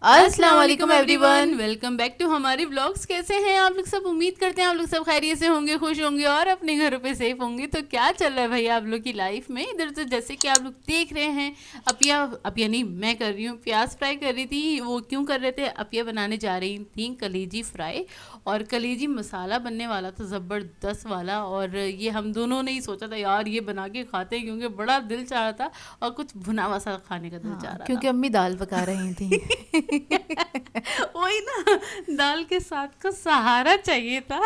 अस्सलाम वालेकुम everyone. Welcome back to हमारे व्लॉग्स। कैसे हैं आप लोग सब? उम्मीद करते हैं आप लोग सब खैरियत से होंगे, खुश होंगे और अपने घरों पे सेफ होंगे। तो क्या चल रहा है भैया आप लोग की लाइफ में? इधर तो जैसे कि आप लोग देख रहे हैं, अपिया नहीं, मैं कर रही हूँ प्याज फ्राई कर रही थी। वो क्यों कर रहे थे? अपिया बनाने जा रही थी कलेजी फ्राई, और कलेजी मसाला बनने वाला था ज़बरदस्त वाला। और ये हम दोनों ने ही सोचा था यार ये बना के खाते हैं, क्योंकि बड़ा दिल चाह रहा था और कुछ भुना हुआ सा खाने का दिल चाह हाँ, रहा क्योंकि था। अम्मी दाल पका रही थी। वही ना, दाल के साथ का सहारा चाहिए था।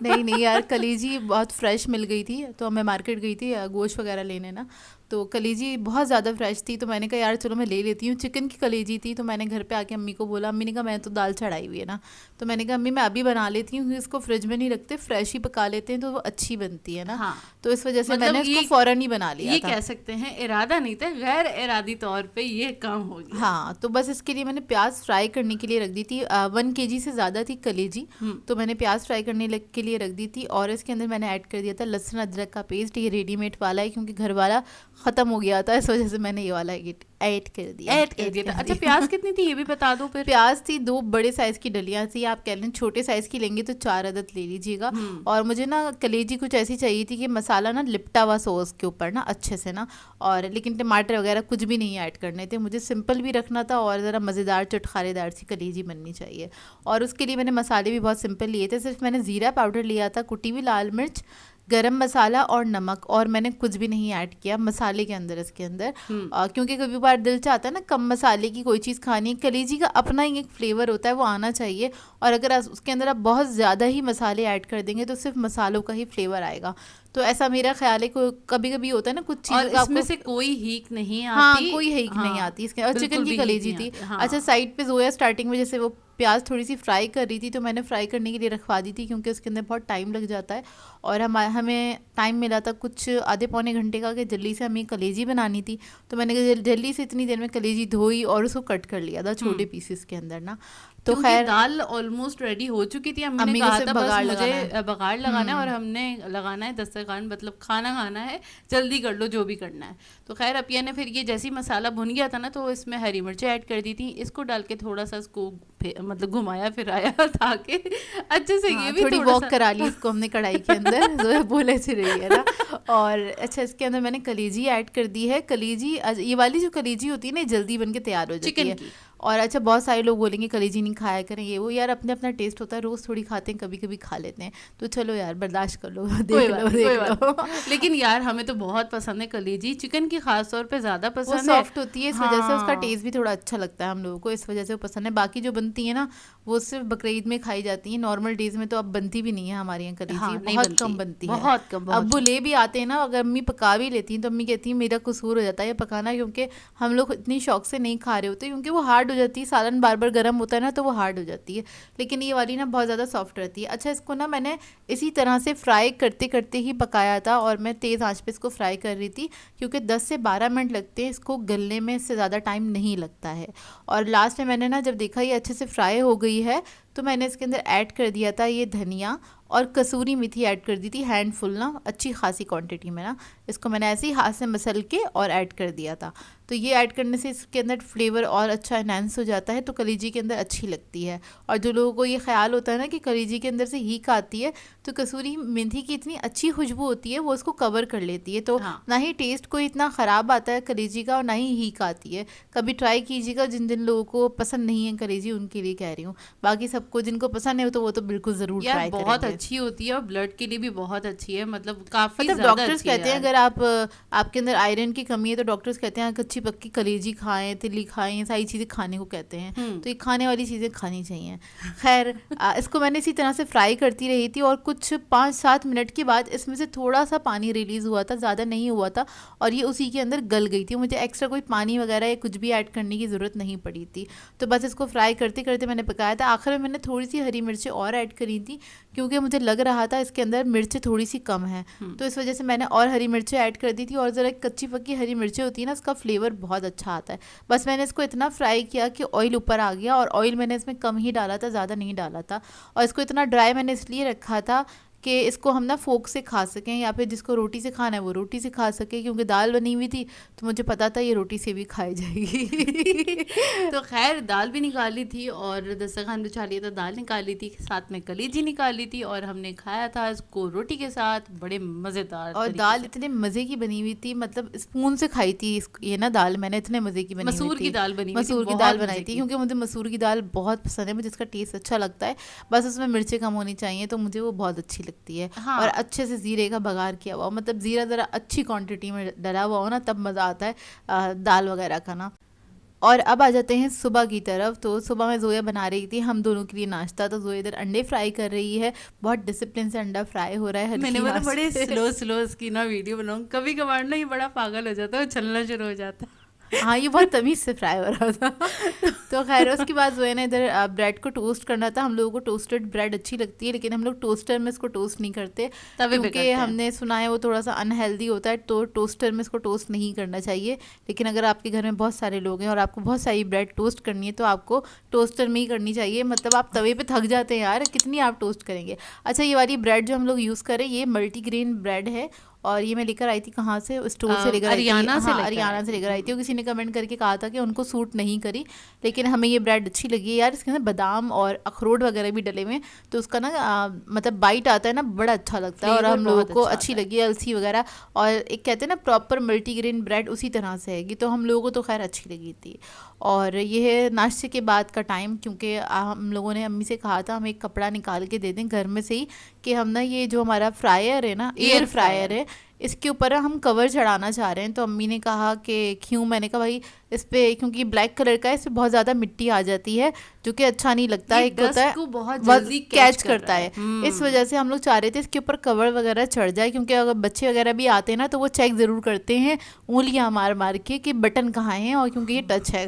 नहीं नहीं यार, कलीजी बहुत फ्रेश मिल गई थी, तो मैं मार्केट गई थी गोश्त वगैरह लेने ना। तो कलीजी बहुत ज़्यादा फ्रेश थी, तो मैंने कहा यार चलो मैं ले लेती हूँ। चिकन की कलीजी थी, तो मैंने घर पे आके अम्मी को बोला। अम्मी ने कहा मैं तो दाल चढ़ाई हुई है ना, तो मैंने कहा अम्मी मैं अभी बना लेती हूँ, क्योंकि इसको फ्रिज में नहीं रखते, फ्रेश ही पका लेते हैं तो वो अच्छी बनती है ना। हाँ, तो इस वजह से मतलब मैंने इसको फ़ौरन ही बना लिया ये था। कह सकते हैं इरादा नहीं था, गैर इरादी तौर पे ये काम हो गया। हाँ, तो बस इसके लिए मैंने प्याज फ्राई करने के लिए रख दी थी। 1 kg से ज़्यादा थी कलेजी, तो मैंने प्याज फ्राई करने के लिए रख दी थी। और इसके अंदर मैंने ऐड कर दिया था लहसुन अदरक का पेस्ट। ये रेडीमेड वाला है, क्योंकि घर वाला ख़त्म हो गया था, इस वजह से मैंने ये वाला ऐड कर दिया। ऐड कर दिया था। अच्छा, प्याज कितनी थी ये भी बता दो फिर। प्याज थी 2 बड़े साइज़ की डलियाँ थी। आप कह लें छोटे साइज़ की लेंगे तो 4 अदद ले लीजिएगा। और मुझे ना कलेजी कुछ ऐसी चाहिए थी कि मसाला ना लिपटा हुआ सॉस के ऊपर ना अच्छे से ना, और लेकिन टमाटर वगैरह कुछ भी नहीं ऐड करने थे। मुझे सिंपल भी रखना था और ज़रा मज़ेदार चटखारेदार सी कलेजी बननी चाहिए। और उसके लिए मैंने मसाले भी बहुत सिंपल लिए थे। सिर्फ मैंने ज़ीरा पाउडर लिया था, कुटी हुई लाल मिर्च, गरम मसाला और नमक, और मैंने कुछ भी नहीं ऐड किया मसाले के अंदर, इसके अंदर। क्योंकि कभी बार दिल चाहता है ना कम मसाले की कोई चीज़ खानी है। कलेजी का अपना ही एक फ्लेवर होता है, वो आना चाहिए। और अगर उसके अंदर आप बहुत ज़्यादा ही मसाले ऐड कर देंगे तो सिर्फ मसालों का ही फ्लेवर आएगा। तो ऐसा मेरा ख्याल है। कभी कभी होता है ना कुछ और चीज़ इसमें आपको, से कोई हीक नहीं हाँ आती। कोई हीक नहीं हाँ, आती इसके। और बिल्कुल चिकन की भी हीक कलेजी नहीं थी। आती। हाँ। अच्छा, साइड पे जोया स्टार्टिंग में जैसे वो प्याज थोड़ी सी फ्राई कर रही थी, तो मैंने फ्राई करने के लिए रखवा दी थी, क्योंकि उसके अंदर बहुत टाइम लग जाता है। और हमें टाइम मिला था कुछ आधे पौने घंटे का, कि जल्दी से हमें कलेजी बनानी थी। तो मैंने जल्दी से इतनी देर में कलेजी धोई और उसको कट कर लिया था छोटे पीसेस के अंदर ना। तो क्योंकि खैर दाल ऑलमोस्ट रेडी हो चुकी थी। अम्मी ने अम्मी को कहा सिर्फ था बस बघाड़ मुझे लगाना है। बघाड़ लगाना है और हमने लगाना है दस्तरखान, मतलब खाना खाना है, जल्दी कर लो जो भी करना है। तो खैर अपिया ने फिर ये जैसे ही मसाला भुन गया था ना, तो इसमें हरी मिर्चें ऐड कर दी थी। इसको डाल के थोड़ा सा इसको मतलब घुमाया फिराया ताकि अच्छे से ये हाँ, भी थोड़ी थोड़ा वॉक सा करा ली इसको हमने कढ़ाई के अंदर। जो बोले से रही है ना। और अच्छा, इसके अंदर मैंने कलेजी ऐड कर दी है। कलेजी ये वाली जो कलेजी होती है ना, जल्दी बन के तैयार हो जाती चिकन है। की। और अच्छा, बहुत सारे लोग बोलेंगे कलेजी नहीं खाया करें, ये वो। यार अपने अपना टेस्ट होता है, रोज़ थोड़ी खाते हैं, कभी कभी खा लेते हैं। तो चलो यार बर्दाश्त कर लो, कोई देख बात लो नहीं, कोई देख बात लो। नहीं। लेकिन यार हमें तो बहुत पसंद है कलेजी, चिकन की खास तौर पे ज्यादा वो पसंद है। सॉफ्ट होती है, इस वजह से उसका हाँ। टेस्ट भी थोड़ा अच्छा लगता है हम लोगों को, इस वजह से वो पसंद है। बाकी जो बनती है ना, वो सिर्फ बकरीद में खाई जाती है। नॉर्मल डेज में तो अब बनती भी नहीं है हमारे यहाँ कलेजी, हाँ, नहीं बहुत बनती, कम बनती है। बहुत कम, अब बहुत वो कम। ले भी आते हैं ना, अगर अम्मी पका भी लेती हैं तो अम्मी कहती है मेरा कसूर हो जाता है ये पकाना, क्योंकि हम लोग इतनी शौक से नहीं खा रहे होते, क्योंकि वो हार्ड हो जाती है। सालन बार बार गर्म होता है ना, तो वो हार्ड हो जाती है। लेकिन ये वाली ना बहुत ज़्यादा सॉफ्ट रहती है। अच्छा, इसको ना मैंने इसी तरह से फ्राई करते करते ही पकाया था, और मैं तेज़ आंच पे इसको फ्राई कर रही थी, क्योंकि 10 से 12 मिनट लगते हैं इसको गलने में, इससे ज़्यादा टाइम नहीं लगता है। और लास्ट में मैंने ना जब देखा ये अच्छे से फ्राई हो गई है, तो मैंने इसके अंदर ऐड कर दिया था ये धनिया और कसूरी मेथी ऐड कर दी थी, हैंडफुल ना, अच्छी खासी क्वांटिटी में ना। इसको मैंने ऐसे ही हाथ से मसल के और ऐड कर दिया था। तो ये ऐड करने से इसके अंदर फ्लेवर और अच्छा इनहेंस हो जाता है, तो कलेजी के अंदर अच्छी लगती है। और जो लोगों को ये ख्याल होता है ना कि कलेजी के अंदर से हीक आती है, तो कसूरी मेथी की इतनी अच्छी खुशबू होती है, वो उसको कवर कर लेती है। तो हाँ। ना ही टेस्ट कोई इतना ख़राब आता है कलेजी का, और ना ही हीक आती है। कभी ट्राई कीजिएगा, जिन जिन लोगों को पसंद नहीं है कलेजी, उनके लिए कह रही हूँ। बाकी सबको जिनको पसंद है तो वो तो बिल्कुल ज़रूर यार ट्राई बहुत करेंगे। अच्छी होती है और ब्लड के लिए भी बहुत अच्छी है, मतलब काफी मतलब ज्यादा डॉक्टर्स अच्छी है कहते हैं यार। अगर आपके अंदर आयरन की कमी है, तो डॉक्टर्स कहते हैं कच्ची पक्की कलेजी खाएं, तिल्ली खाएं, ये सारी चीज़ें खाने को कहते हैं। तो ये खाने वाली चीज़ें खानी चाहिए। खैर इसको मैंने इसी तरह से फ्राई करती रही थी, और कुछ 5-7 मिनट के बाद इसमें से थोड़ा सा पानी रिलीज़ हुआ था, ज़्यादा नहीं हुआ था, और ये उसी के अंदर गल गई थी। मुझे एक्स्ट्रा कोई पानी वगैरह या कुछ भी ऐड करने की ज़रूरत नहीं पड़ी थी। तो बस इसको फ्राई करते करते मैंने पकाया था। आखिर में मैंने थोड़ी सी हरी मिर्चें और ऐड करी थी, क्योंकि मुझे लग रहा था इसके अंदर मिर्चें थोड़ी सी कम है, तो इस वजह से मैंने और हरी मिर्चें ऐड कर दी थी। और ज़रा कच्ची पक्की हरी मिर्चें होती है ना, उसका फ्लेवर बहुत अच्छा आता है। बस मैंने इसको इतना फ्राई किया कि ऑयल ऊपर आ गया, और ऑयल मैंने इसमें कम ही डाला था, ज़्यादा नहीं डाला था। और इसको इतना ड्राई मैंने इसलिए रखा था कि इसको हम ना फोक से खा सकें, या फिर जिसको रोटी से खाना है वो रोटी से खा सके, क्योंकि दाल बनी हुई थी तो मुझे पता था ये रोटी से भी खाई जाएगी। तो खैर दाल भी निकाली थी और दस्तरखान बिछा लिया था, दाल निकाली थी, साथ में कलीजी निकाली थी और हमने खाया था इसको रोटी के साथ बड़े मज़ेदार। और दाल इतने मज़े की बनी हुई थी, मतलब स्पून से खाई थी ये ना दाल मैंने, इतने मज़े की बनी हुई मसूर थी। की दाल बनी हुई थी, मसूर की बहुत दाल मज़े बनाई थी, की। क्योंकि मुझे मसूर की दाल बहुत पसंद है, मुझे इसका टेस्ट अच्छा लगता है, बस उसमें मिर्चें कम होनी चाहिए तो मुझे वो बहुत अच्छी लगती है। हाँ। और अच्छे से ज़ीरे का बघार किया हुआ, मतलब ज़ीरा ज़रा अच्छी क्वांटिटी में डला हुआ हो ना, तब मज़ा आता है दाल वगैरह का ना। और अब आ जाते हैं सुबह की तरफ। तो सुबह में जोया बना रही थी हम दोनों के लिए नाश्ता, तो जोया इधर अंडे फ्राई कर रही है, बहुत डिसिप्लिन से अंडा फ्राई हो रहा है, मैंने हल्की बोला आंच बड़े पे। स्लो इसकी ना वीडियो बनाऊं, कभी कभार ना ये बड़ा पागल हो जाता है, चलना शुरू हो जाता है। हाँ, ये बहुत तमीज़ से फ्राई हो रहा था। तो खैर उसके बाद जो है ना इधर ब्रेड को टोस्ट करना था। हम लोगों को टोस्टेड ब्रेड अच्छी लगती है, लेकिन हम लोग टोस्टर में इसको टोस्ट नहीं करते, तवे पे क्योंकि करते हैं। हमने सुना है वो थोड़ा सा अनहेल्दी होता है, तो टोस्टर में इसको टोस्ट नहीं करना चाहिए। लेकिन अगर आपके घर में बहुत सारे लोग हैं और आपको बहुत सारी ब्रेड टोस्ट करनी है तो आपको टोस्टर में ही करनी चाहिए। मतलब आप तवे पे थक जाते हैं यार, कितनी आप टोस्ट करेंगे। अच्छा, ये वाली ब्रेड जो हम लोग यूज़ करें ये मल्टीग्रेन ब्रेड है, और ये मैं लेकर आई थी कहाँ से, स्टोर से लेकर आई थी, हरियाणा से हाँ लेकर हरियाणा आई से थी। लेकर आई थी। और किसी ने कमेंट करके कहा था कि उनको सूट नहीं करी, लेकिन हमें ये ब्रेड अच्छी लगी है यार। इसके अंदर बादाम और अखरोट वगैरह भी डले हुए हैं, तो उसका ना मतलब बाइट आता है ना, बड़ा अच्छा लगता है, और फ्लेवर हम लोगों बहुत को अच्छा अच्छी आता है। लगी अलसी वगैरह। और एक कहते हैं ना प्रॉपर मल्टीग्रेन ब्रेड उसी तरह से हैगी, तो हम लोगों को तो खैर अच्छी लगी थी। और ये है नाश्ते के बाद का टाइम, क्योंकि हम लोगों ने अम्मी से कहा था हम एक कपड़ा निकाल के दे दें घर में से ही, कि हम ना ये जो हमारा फ्रायर है ना, एयर फ्रायर है, इसके ऊपर हम कवर चढ़ाना चाह रहे हैं। तो अम्मी ने कहा कि क्यों, मैंने कहा भाई इस पे, क्योंकि ब्लैक कलर का है, इस पे बहुत ज़्यादा मिट्टी आ जाती है जो कि अच्छा नहीं लगता है, एक होता है को बहुत बहुत जल्दी कैच कर करता रहा है। इस वजह से हम लोग चाह रहे थे इसके ऊपर कवर वगैरह चढ़ जाए, क्योंकि अगर बच्चे वगैरह भी आते हैं ना तो वो चेक ज़रूर करते हैं उंगलियां मार मार के कि बटन कहाँ हैं, और क्योंकि ये टच है।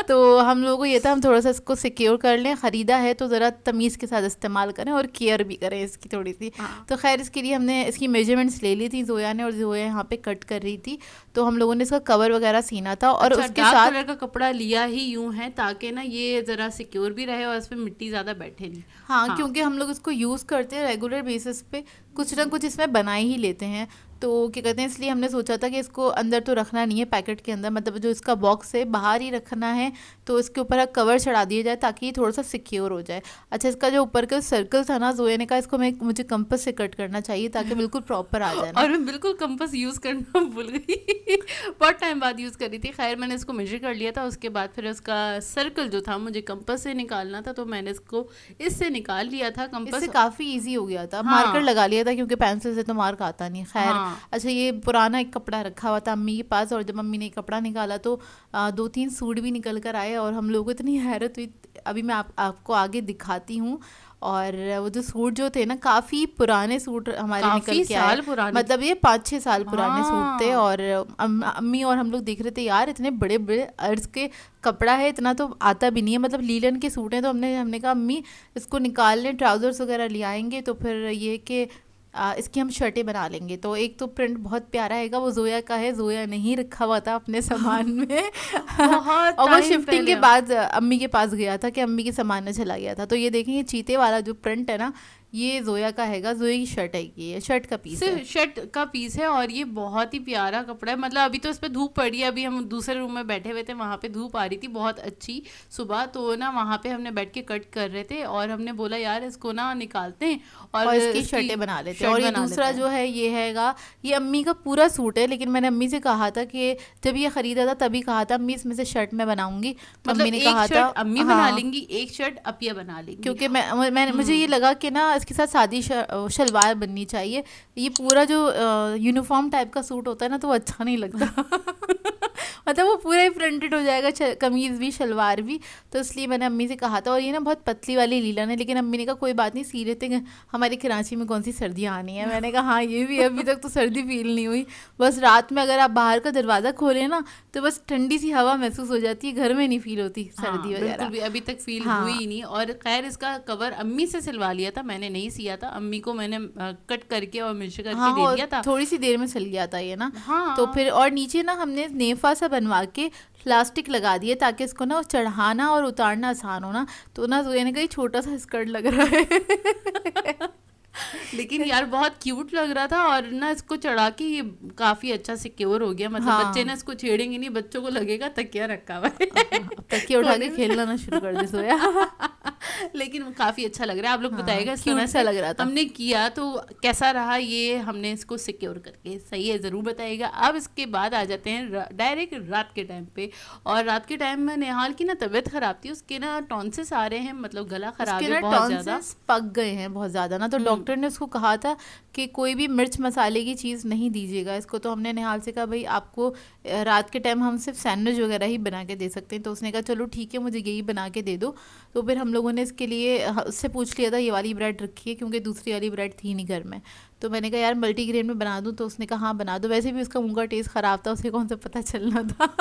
तो हम लोगों को ये था हम थोड़ा सा इसको सिक्योर कर लें, ख़रीदा है तो ज़रा तमीज़ के साथ इस्तेमाल करें और केयर भी करें इसकी थोड़ी सी। तो खैर इसके लिए हमने इसकी मेजरमेंट्स ले ली थी जोया ने, और जोया यहाँ पे कट कर रही थी, तो हम लोगों ने इसका कवर वगैरह सीना था। और अच्छा, उसके डार्क साथ कलर का कपड़ा लिया ही यूं है ताकि ना ये जरा सिक्योर भी रहे और इस पे मिट्टी ज्यादा बैठे नहीं। हाँ, क्योंकि हम लोग इसको यूज़ करते हैं रेगुलर बेसिस पे, कुछ ना कुछ इसमें बना ही लेते हैं, तो क्या कहते हैं, इसलिए हमने सोचा था कि इसको अंदर तो रखना नहीं है पैकेट के अंदर, मतलब जो इसका बॉक्स है बाहर ही रखना है, तो इसके ऊपर कवर चढ़ा दिया जाए ताकि ये थोड़ा सा सिक्योर हो जाए। अच्छा, इसका जो ऊपर का सर्कल था ना, जोया ने कहा इसको मुझे कंपास से कट करना चाहिए ताकि बिल्कुल प्रॉपर आ जाए ना। और मैं बिल्कुल कंपास यूज करना भूल गई। बहुत टाइम बाद यूज करी थी। खैर मैंने इसको मेजर कर लिया था, उसके बाद फिर उसका सर्कल जो था मुझे कंपास से निकालना था, तो मैंने इसको इससे निकाल लिया था कंपास। इससे काफ़ी ईजी हो गया था। हाँ। मार्कर लगा लिया था क्योंकि पेंसिल से तो मार्क आता नहीं। खैर हाँ। अच्छा, ये पुराना एक कपड़ा रखा हुआ था अम्मी के पास, और जब मम्मी ने कपड़ा निकाला तो 2-3 सूट भी निकल कर आए, और हम लोगों को इतनी हैरत हुई। अभी मैं आपको आगे दिखाती हूँ। और वो जो सूट जो थे ना, काफ़ी पुराने सूट हमारे काफी निकल के आए, साल पुराने। मतलब ये 5-6 साल पुराने हाँ। सूट थे। और अम्मी और हम लोग देख रहे थे यार इतने बड़े बड़े अर्ज के कपड़ा है, इतना तो आता भी नहीं है, मतलब लीलन के सूट हैं। तो हमने कहा अम्मी इसको निकाल लें, ट्राउजर्स वगैरह ले आएंगे तो फिर ये कि इसकी हम शर्टें बना लेंगे। तो एक तो प्रिंट बहुत प्यारा हैगा, वो जोया का है, जोया नहीं रखा हुआ था अपने सामान में। बहुत और वो time शिफ्टिंग के पहले। बाद अम्मी के पास गया था कि अम्मी के सामान में चला गया था। तो ये देखें, ये चीते वाला जो प्रिंट है ना, ये जोया का हैगा, जोया की शर्ट है, ये शर्ट का पीस है। सिर्फ शर्ट का पीस है और ये बहुत ही प्यारा कपड़ा है। मतलब अभी तो इस पे धूप पड़ी है, अभी हम दूसरे रूम में बैठे हुए थे, वहाँ पे धूप आ रही थी बहुत अच्छी सुबह, तो ना वहाँ पे हमने बैठ के कट कर रहे थे और हमने बोला यार इसको ना निकालते हैं और इसकी शर्टें बना लेते हैं। और ये दूसरा जो है ये हैगा, ये अम्मी का पूरा सूट है, लेकिन मैंने अम्मी से कहा था कि जब ये खरीदा था तभी कहा था अम्मी इसमें से शर्ट मैं बनाऊंगी, तो मतलब अम्मी ने कहा था अम्मी बना लेंगी, एक शर्ट अपिया बना लेंगी, क्योंकि मैं मुझे ये लगा कि ना इसके साथ सादी शलवार बननी चाहिए। ये पूरा जो यूनिफॉर्म टाइप का सूट होता है ना, तो वो अच्छा नहीं लगता। मतलब वो पूरा ही प्रिंटेड हो जाएगा, कमीज़ भी शलवार भी, तो इसलिए मैंने अम्मी से कहा था। और ये ना बहुत पतली वाली लीलन है, लेकिन अम्मी ने कहा कोई बात नहीं, सी लेते हैं, हमारी कराची में कौन सी सर्दियाँ आनी है। मैंने कहा हाँ ये भी, अभी तक तो सर्दी फील नहीं हुई, बस रात में अगर आप बाहर का दरवाज़ा खोलें ना तो बस ठंडी सी हवा महसूस हो जाती है, घर में नहीं फील होती सर्दी वगैरह। भी अभी तक फील हुई ही नहीं। और खैर इसका कवर अम्मी से सिलवा लिया था, मैंने नहीं सिया था, अम्मी को मैंने कट करके और मिर्च करके दे दिया था, थोड़ी सी देर में सिल गया था ये ना। हाँ। तो फिर और नीचे ना हमने नेफा सा बनवा के प्लास्टिक लगा दिए ताकि इसको ना चढ़ाना और उतारना आसान हो ना। तो ना जोया ने कहा छोटा सा स्कर्ट लग रहा है। लेकिन यार बहुत क्यूट लग रहा था, और ना इसको चढ़ा के ये काफी अच्छा सिक्योर हो गया, मतलब हाँ बच्चे ना इसको छेड़ेंगे नहीं, बच्चों को लगेगा तकिया रखा हुआ है। अब तकिया उठा के खेलना ना शुरू कर दे सोया। लेकिन काफी अच्छा लग रहा है। आप लोग हाँ बताइएगा इस क्यूट तरह सा से लग रहा था। हमने किया तो कैसा रहा, ये हमने इसको सिक्योर करके, सही है जरूर बताइएगा। अब इसके बाद आ जाते हैं डायरेक्ट रात के टाइम पे। और रात के टाइम में नेहाल की ना तबीयत खराब थी, उसके ना टॉन्सिस आ रहे हैं, मतलब गला खराब उसके है ना बहुत ज्यादा। टॉन्सिल्स पक गए हैं बहुत ज़्यादा ना, तो डॉक्टर ने उसको कहा था कि कोई भी मिर्च मसाले की चीज़ नहीं दीजिएगा इसको। तो हमने निहाल से कहा भाई आपको रात के टाइम हम सिर्फ सैंडविच वगैरह ही बना के दे सकते हैं। तो उसने कहा चलो ठीक है मुझे यही बना के दे दो। तो फिर हम लोगों ने इसके लिए उससे पूछ लिया था ये वाली ब्रेड रखी है, क्योंकि दूसरी वाली ब्रेड थी नहीं घर में। तो मैंने कहा यार मल्टीग्रेन में बना दूँ, तो उसने कहा हाँ बना दो। वैसे भी उसका मुँह का टेस्ट ख़राब था, उसे कौन सा पता चलना था।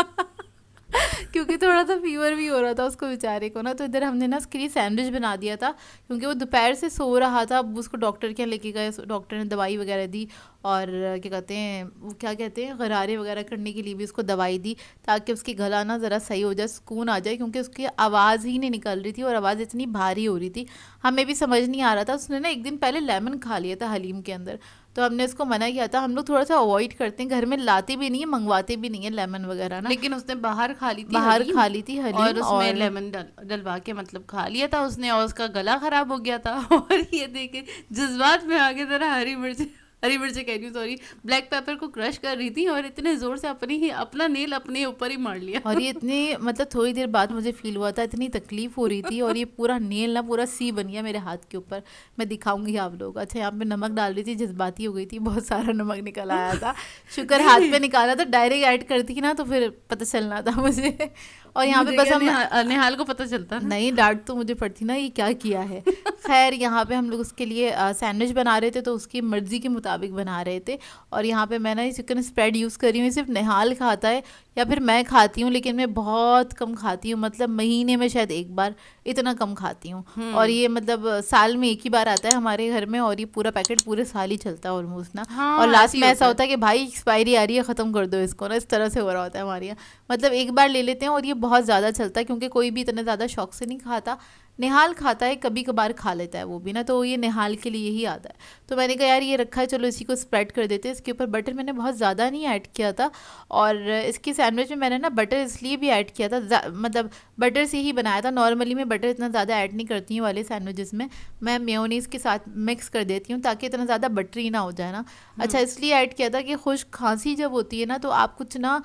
क्योंकि थोड़ा सा फीवर भी हो रहा था उसको बेचारे को ना। तो इधर हमने ना उसके लिए सैंडविच बना दिया था, क्योंकि वो दोपहर से सो रहा था। अब उसको डॉक्टर के यहाँ लेके गए, डॉक्टर ने दवाई वगैरह दी, और क्या कहते हैं वो क्या कहते हैं गरारे वगैरह करने के लिए भी उसको दवाई दी, ताकि उसकी गला ना ज़रा सही हो जाए, सुकून आ जाए। क्योंकि उसकी आवाज़ ही नहीं निकल रही थी और आवाज़ इतनी भारी हो रही थी, हमें भी समझ नहीं आ रहा था। उसने ना एक दिन पहले लेमन खा लिया था हलीम के अंदर, तो हमने उसको मना किया था। हम लोग थोड़ा सा अवॉइड करते हैं, घर में लाते भी नहीं है, मंगवाते भी नहीं है लेमन वगैरह ना। लेकिन उसने बाहर खा ली थी बाहर हलीम, खा ली थी और हलीम, उसमें और लेमन डलवा के मतलब खा लिया था उसने, और उसका गला खराब हो गया था। और ये देखे जज्बात में आगे जरा हरी मिर्च कह रही हूँ, सॉरी, ब्लैक पेपर को क्रश कर रही थी, और इतने जोर से अपना नेल अपने ऊपर ही मार लिया। और ये इतनी मतलब थोड़ी देर बाद मुझे फील हुआ था, इतनी तकलीफ हो रही थी, और ये पूरा नेल ना पूरा सी बन गया मेरे हाथ के ऊपर। मैं दिखाऊंगी आप लोग। अच्छा यहाँ पे नमक डाल रही थी, जज्बाती हो गई थी, बहुत सारा नमक निकल आया था। शुक्र हाथ पे निकाला तो डायरेक्ट ऐड करती ना, तो फिर पता चलना था मुझे। और यहाँ पे मुझे बस क्या हम निहाल को पता चलता ना। नहीं, डांट तो मुझे पड़ती ना, ये क्या किया है। खैर यहाँ पे हम लोग उसके लिए सैंडविच बना रहे थे, तो उसकी मर्ज़ी के मुताबिक बना रहे थे। और यहाँ पे मैं ना ये चिकन स्प्रेड यूज़ कर रही हूँ, सिर्फ निहाल खाता है या फिर मैं खाती हूँ, लेकिन मैं बहुत कम खाती हूँ, मतलब महीने में शायद एक बार, इतना कम खाती हूँ। और ये मतलब साल में एक ही बार आता है हमारे घर में, और ये पूरा पैकेट पूरे साल ही चलता है ऑलमोस्ट ना। हाँ, और लास्ट ऐसे ही में ऐसा होता है। होता है कि भाई एक्सपायरी आ रही है, ख़त्म कर दो इसको ना, इस तरह से हो रहा होता है हमारे यहाँ। मतलब एक बार ले लेते हैं, और ये बहुत ज़्यादा चलता है, क्योंकि कोई भी इतने ज़्यादा शौक से नहीं खाता। निहाल खाता है, कभी कभार खा लेता है वो भी ना, तो ये निहाल के लिए ही आता है। तो मैंने कहा यार ये रखा है, चलो इसी को स्प्रेड कर देते हैं। इसके ऊपर बटर मैंने बहुत ज़्यादा नहीं ऐड किया था, और इसकी सैंडविच में मैंने ना बटर इसलिए भी ऐड किया था, मतलब बटर से ही बनाया था। नॉर्मली मैं बटर इतना ज़्यादा ऐड नहीं करती हूँ वाले सैंडविचेस में, मैं मेयोनीज़ के साथ मिक्स कर देती हूँ, ताकि इतना ज़्यादा बटरी ना हो जाए ना। अच्छा इसलिए ऐड किया था कि खुश्क खांसी जब होती है ना, तो आप कुछ ना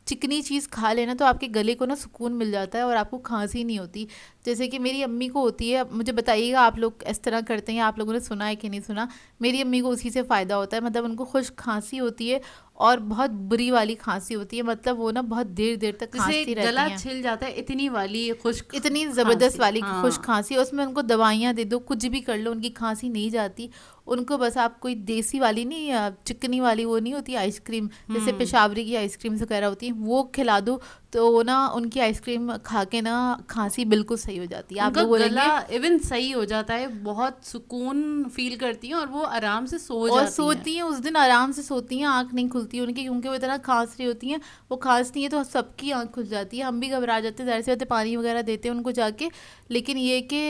चिकनी चीज़ खा लेना, तो आपके गले को ना सुकून मिल जाता है और आपको खांसी नहीं होती। जैसे कि मेरी अम्मी को होती है, मुझे बताइएगा आप लोग इस तरह करते हैं, आप लोगों ने सुना है कि नहीं सुना। मेरी अम्मी को उसी से फ़ायदा होता है, मतलब उनको खुश्क खांसी होती है, और बहुत बुरी वाली खांसी होती है, मतलब वो ना बहुत देर देर तक खांसती जिसे रहती गला हैं, छिल जाता है, इतनी वाली खुश्क इतनी ज़बरदस्त खांसी। वाली खुश्क हाँ, खांसी। उसमें उनको दवाइयाँ दे दो, कुछ भी कर लो, उनकी खांसी नहीं जाती। उनको बस आप कोई देसी वाली नहीं, चिकनी वाली वो नहीं होती आइसक्रीम, जैसे पेशावरी की आइसक्रीम वगैरह होती है, वो खिला दो, तो वो ना उनकी आइसक्रीम खा के ना खांसी बिल्कुल सही हो जाती है। आप उनका लोग बोलेंगे, गला इवन सही हो जाता है, बहुत सुकून फील करती हैं, और वो आराम से सो और जाती हैं। सोती हैं उस दिन आराम से सोती हैं, आंख नहीं खुलती है उनकी, क्योंकि वो इतना खांस रही होती हैं। वो खांसती हैं तो सबकी आंख खुल जाती है, हम भी घबरा जाते हैं, ज़ाहिर सी बात है, पानी वगैरह देते हैं उनको जाके। लेकिन ये कि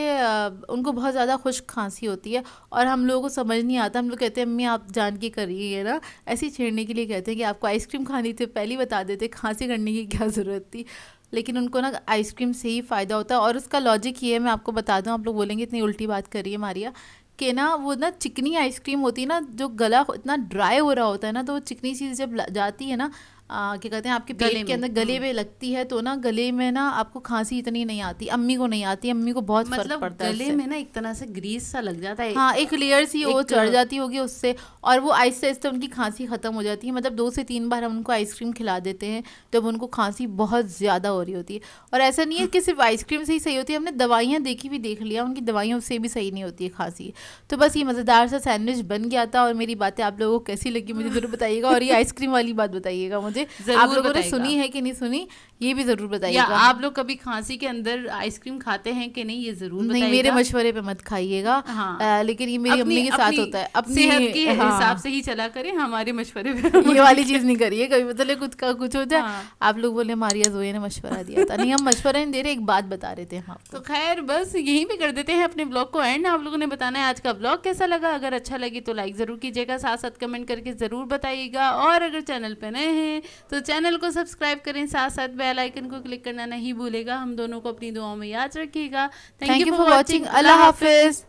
उनको बहुत ज़्यादा खुश्क खांसी होती है, और हम लोगों को समझ नहीं आता। हम लोग कहते हैं अम्मी आप जान के करिए ना, ऐसे ही छेड़ने के लिए कहते हैं कि आपको आइसक्रीम खानी थी, पहले ही बता देते, खांसी करने की क्या ज़रूरत थी। लेकिन उनको ना आइसक्रीम से ही फ़ायदा होता है। और उसका लॉजिक ये है, मैं आपको बता दूं, आप लोग बोलेंगे इतनी उल्टी बात कर रही है मारिया, कि ना वो ना चिकनी आइसक्रीम होती है ना, जो गला इतना ड्राई हो रहा होता है ना, तो वो चिकनी चीज़ जब जाती है ना, क्या कहते हैं आपके गले पेट के में। अंदर गले में लगती है, तो ना गले में ना आपको खांसी इतनी नहीं आती। अम्मी को नहीं आती, अम्मी को बहुत फर्क मतलब पड़ता है गले उससे। में ना एक तरह से ग्रीस सा लग जाता है। हाँ एक लेयर सी वो एक चढ़ जाती होगी उससे, और वो आहिस्ते आहिस्ते उनकी खांसी ख़त्म हो जाती है। मतलब 2 से 3 बार हम उनको आइसक्रीम खिला देते हैं जब उनको खांसी बहुत ज़्यादा हो रही होती है। और ऐसा नहीं है कि सिर्फ आइसक्रीम से ही सही होती है, हमने दवाइयाँ देखी भी, देख लिया, उनकी दवाइयों से भी सही नहीं होती है खांसी। तो बस ये मज़ेदार सा सैंडविच बन गया था, और मेरी बातें आप लोगों को कैसी लगी मुझे ज़रूर बताइएगा, और ये आइसक्रीम वाली बात बताइएगा मुझे। चीजें जरूर आप लोगों ने बताइएगा। सुनी है कि नहीं सुनी, ये भी जरूर या बताइएगा। आप लोग कभी खांसी के अंदर आइसक्रीम खाते हैं कि नहीं, ये जरूर नहीं, बताइएगा। मेरे मशवरे पे मत खाइएगा। हाँ। लेकिन ये मेरी अम्मी के साथ अपनी होता है, अपनी सेहत के हाँ, हिसाब से ही चला करें, हमारे मशवरे पे ये वाली चीज नहीं करिए कभी, मतलब खुद का कुछ हो जाए हाँ। आप लोग बोले मारिया जोया ने मशवरा दिया था। नहीं, हम मशवरा नहीं दे रहे, एक बात बता रहे थे हम आपको। तो खैर बस यहीं पे कर देते हैं अपने ब्लॉग को एंड। आप लोगों ने बताना है आज का ब्लॉग कैसा लगा। अगर अच्छा लगे तो लाइक जरूर कीजिएगा, साथ साथ कमेंट करके जरूर बताइएगा। और अगर चैनल पे नए हैं तो चैनल को सब्सक्राइब करें, साथ साथ बेल आइकन को क्लिक करना नहीं भूलेगा। हम दोनों को अपनी दुआओं में याद रखिएगा। Thank you for watching. Allah Hafiz.